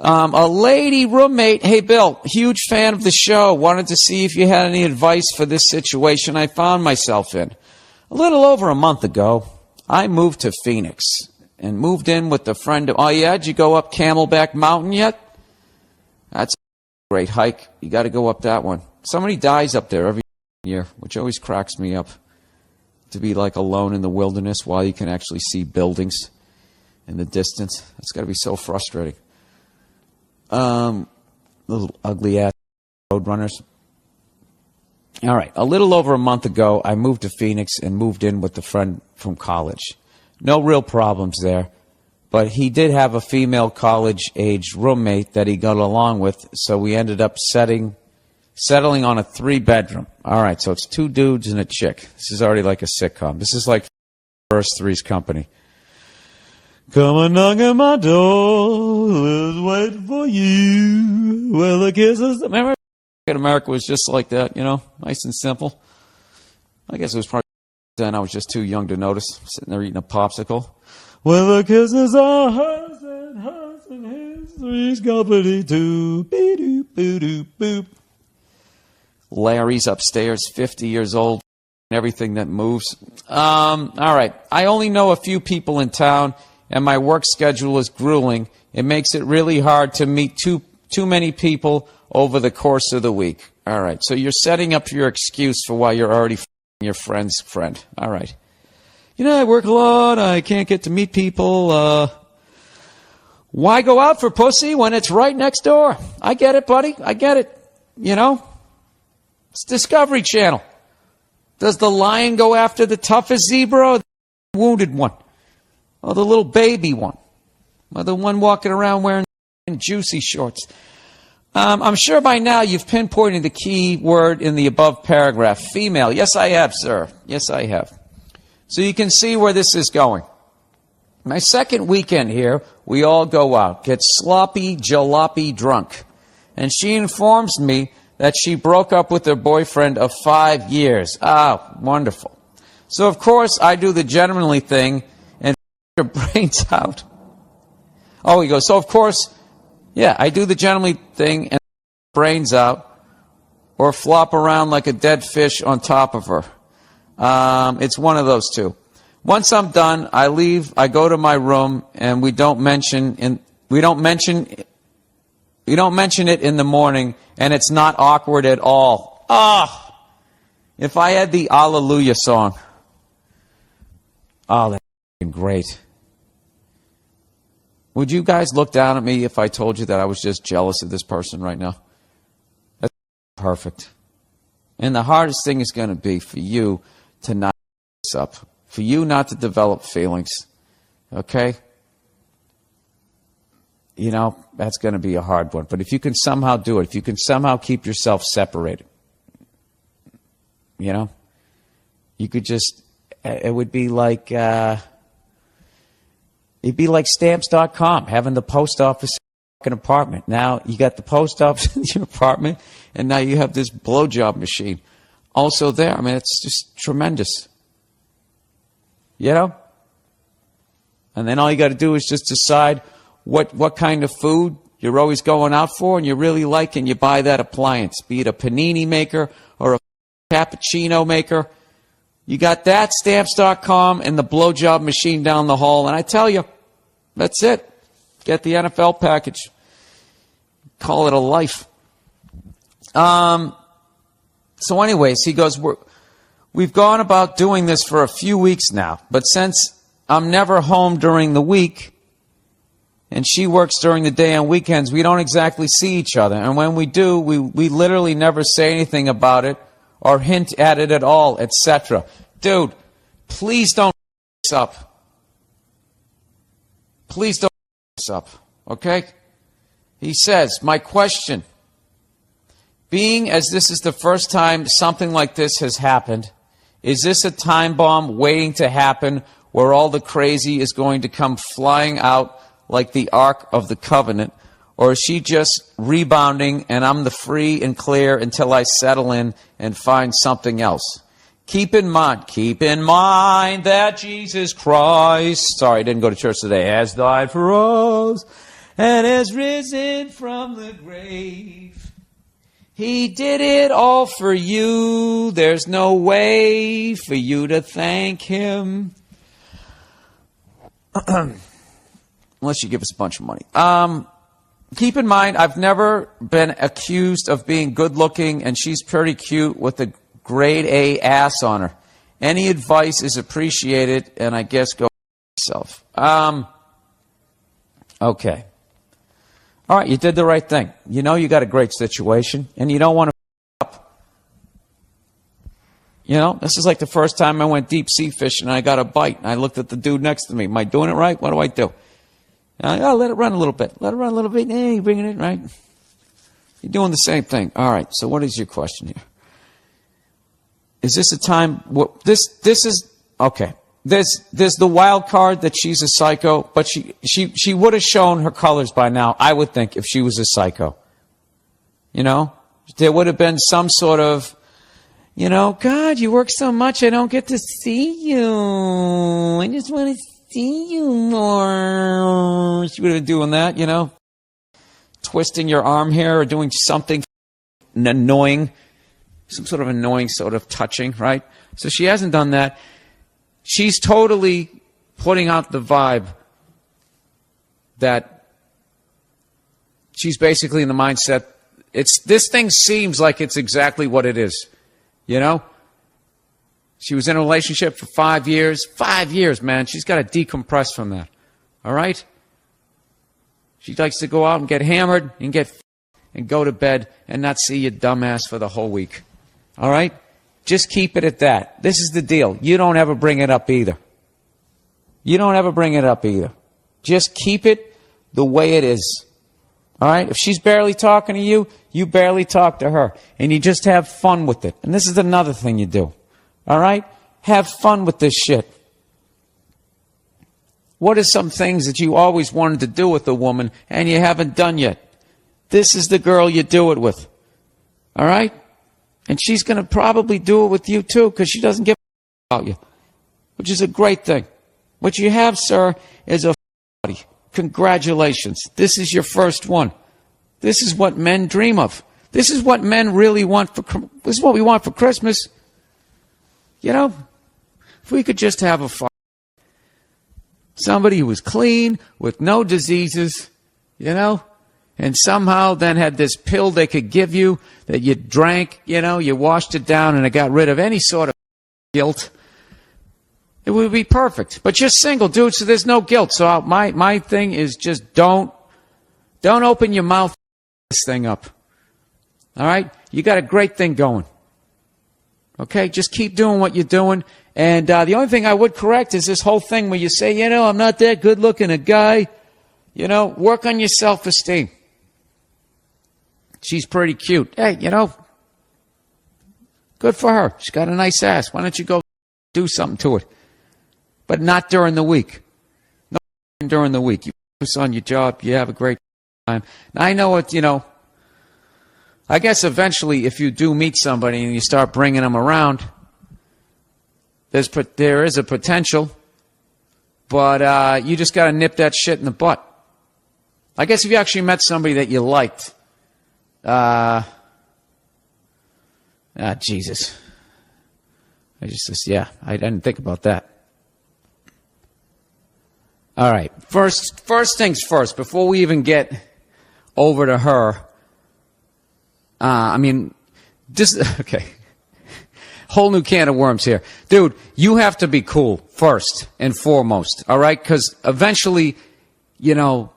A lady roommate, hey Bill, huge fan of the show. Wanted to see if you had any advice for this situation I found myself in. A little over a month ago, I moved to Phoenix and moved in with a friend. Oh yeah, did you go up Camelback Mountain yet? That's a great hike. You got to go up that one. Somebody dies up there every year, which always cracks me up. To be like alone in the wilderness while you can actually see buildings in the distance. That's got to be so frustrating. Little ugly ass road runners. All right. A little over a month ago, I moved to Phoenix and moved in with a friend from college. No real problems there, but he did have a female college-age roommate that he got along with, so we ended up settling on a 3-bedroom. All right, so it's 2 dudes and a chick. This is already like a sitcom. This is like First Three's Company. Come and knock at my door, let's wait for you. Well, the kisses. Remember, America was just like that, you know, nice and simple. I guess it was probably then I was just too young to notice. Sitting there eating a popsicle. Well, the kisses are hers and his. Three's company too. Be-doop, boo-doop, boop. Larry's upstairs, 50 years old, everything that moves. All right. I only know a few people in town, and my work schedule is grueling. It makes it really hard to meet too many people over the course of the week. All right. So you're setting up your excuse for why you're already your friend's friend. All right. You know, I work a lot. I can't get to meet people. Why go out for pussy when it's right next door? I get it, buddy. I get it. You know? It's Discovery Channel. Does the lion go after the toughest zebra or the wounded one? Or the little baby one? Or the one walking around wearing juicy shorts? I'm sure by now you've pinpointed the key word in the above paragraph. Female. Yes, I have, sir. Yes, I have. So you can see where this is going. My second weekend here, we all go out, get sloppy, jalopy drunk. And she informs me that she broke up with her boyfriend of 5 years. Ah, wonderful. So, of course, I do the gentlemanly thing and her brains out. Oh, he goes, so, of course, yeah, I do the gentlemanly thing and brains out or flop around like a dead fish on top of her. It's one of those two. Once I'm done, I leave, I go to my room, and we don't mention it in the morning, and it's not awkward at all. Ah! If I had the Hallelujah song. Oh, that's great. Would you guys look down at me if I told you that I was just jealous of this person right now? That's perfect. And the hardest thing is going to be for you to not this up. For you not to develop feelings. Okay? You know, that's going to be a hard one. But if you can somehow do it, if you can somehow keep yourself separated, you know, you could just, it would be like, it'd be like stamps.com, having the post office in an apartment. Now you got the post office in your apartment, and now you have this blowjob machine also there. I mean, it's just tremendous. You know? And then all you got to do is just decide what kind of food you're always going out for and you really like, and you buy that appliance, be it a panini maker or a cappuccino maker. You got that, stamps.com, and the blowjob machine down the hall. And I tell you, that's it. Get the NFL package. Call it a life. So anyways, he goes, we've gone about doing this for a few weeks now, but since I'm never home during the week, and she works during the day on weekends, we don't exactly see each other. And when we do, we literally never say anything about it or hint at it at all, etc. Dude, please don't this up. Please don't this up, okay? He says, my question, being as this is the first time something like this has happened, is this a time bomb waiting to happen where all the crazy is going to come flying out like the Ark of the Covenant? Or is she just rebounding and I'm the free and clear until I settle in and find something else? Keep in mind that Jesus Christ, sorry, I didn't go to church today, has died for us. and has risen from the grave. He did it all for you. There's no way for you to thank him. Unless you give us a bunch of money. Keep in mind, I've never been accused of being good looking, and she's pretty cute with a grade A ass on her. Any advice is appreciated, and I guess go yourself. Okay. All right, you did the right thing. You know you got a great situation, and you don't want to up. You know, this is like the first time I went deep sea fishing, and I got a bite, and I looked at the dude next to me. Am I doing it right? What do I do? Oh, let it run a little bit. Let it run a little bit. Hey, you're bringing it right. You're doing the same thing. All right, so what is your question here? Is this a time... This is... Okay. There's the wild card that she's a psycho, but she would have shown her colors by now, I would think, if she was a psycho. You know? There would have been some sort of, you know, God, you work so much, I don't get to see you. I just want to see you more. She would have been doing that, you know? Twisting your arm hair or doing something annoying. Some sort of annoying sort of touching, right? So she hasn't done that. She's totally putting out the vibe that she's basically in the mindset, this thing seems like it's exactly what it is. You know? She was in a relationship for 5 years. 5 years, man. She's got to decompress from that. All right? She likes to go out and get hammered and go to bed and not see your dumbass for the whole week. All right? Just keep it at that. This is the deal. You don't ever bring it up either. You don't ever bring it up either. Just keep it the way it is. All right? If she's barely talking to you, you barely talk to her. And you just have fun with it. And this is another thing you do. All right? Have fun with this shit. What are some things that you always wanted to do with a woman and you haven't done yet? This is the girl you do it with. All right? And she's going to probably do it with you too, because she doesn't give a about you, which is a great thing. What you have, sir, is a buddy. Congratulations. This is your first one. This is what men dream of. This is what men really want this is what we want for Christmas. You know, if we could just have a somebody who was clean, with no diseases, you know, and somehow then had this pill they could give you that you drank, you know, you washed it down and it got rid of any sort of guilt. It would be perfect. But you're single, dude, so there's no guilt. So my thing is just don't open your mouth this thing up. All right? You got a great thing going. Okay? Just keep doing what you're doing. And the only thing I would correct is this whole thing where you say, you know, I'm not that good looking a guy. You know, work on your self-esteem. She's pretty cute. Hey, you know, good for her. She's got a nice ass. Why don't you go do something to it? But not during the week. No during the week. You focus on your job. You have a great time. Now, I know it, you know, I guess eventually if you do meet somebody and you start bringing them around, there is a potential, but you just got to nip that shit in the butt. I guess if you actually met somebody that you liked, Jesus. I didn't think about that. All right. First things first, before we even get over to her, okay. Whole new can of worms here. Dude, you have to be cool first and foremost, all right? Because eventually, you know,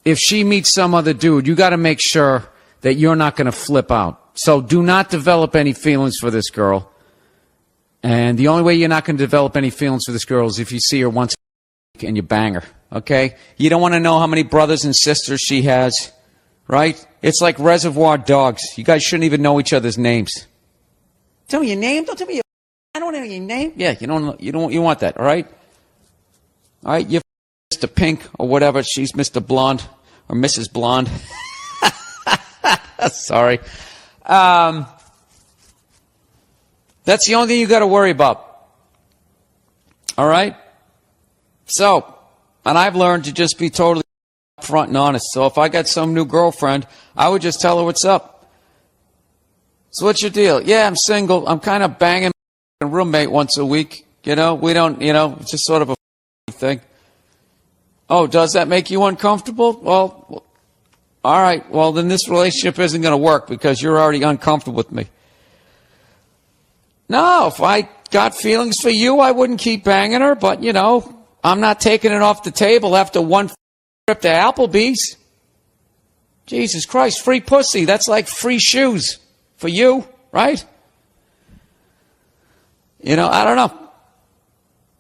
if she meets some other dude, you got to make sure that you're not going to flip out. So do not develop any feelings for this girl. And the only way you're not going to develop any feelings for this girl is if you see her once a week and you bang her, okay? You don't want to know how many brothers and sisters she has, right? It's like Reservoir Dogs. You guys shouldn't even know each other's names. Tell me your name. Don't tell me I don't know your name. Yeah, you want that, all right? All right, you're Mr. Pink or whatever. She's Mr. Blonde or Mrs. Blonde. Sorry. That's the only thing you got to worry about. All right? So, and I've learned to just be totally upfront and honest. So if I got some new girlfriend, I would just tell her what's up. So what's your deal? Yeah, I'm single. I'm kind of banging my roommate once a week. We don't, it's just sort of a thing. Oh, does that make you uncomfortable? Well, all right. Well, then this relationship isn't going to work because you're already uncomfortable with me. No, if I got feelings for you, I wouldn't keep banging her, but, I'm not taking it off the table after one trip to Applebee's. Jesus Christ, free pussy. That's like free shoes for you, right? I don't know.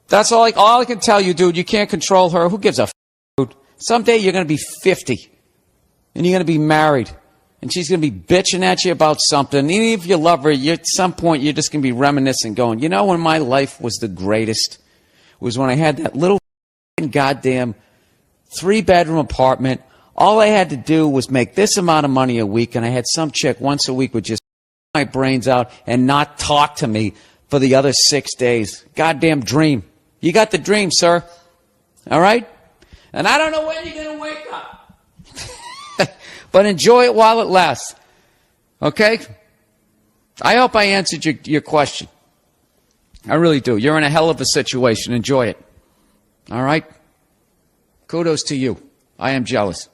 That's all I can tell you, dude. You can't control her. Who gives a f***, dude? Someday you're going to be 50, and you're going to be married, and she's going to be bitching at you about something. And even if you love her, at some point you're just going to be reminiscing, going, when my life was the greatest was when I had that little goddamn 3-bedroom apartment. All I had to do was make this amount of money a week, and I had some chick once a week would just my brains out and not talk to me for the other 6 days. Goddamn dream. You got the dream, sir. All right? And I don't know when you're going to wake up. But enjoy it while it lasts. Okay? I hope I answered your question. I really do. You're in a hell of a situation. Enjoy it. All right? Kudos to you. I am jealous.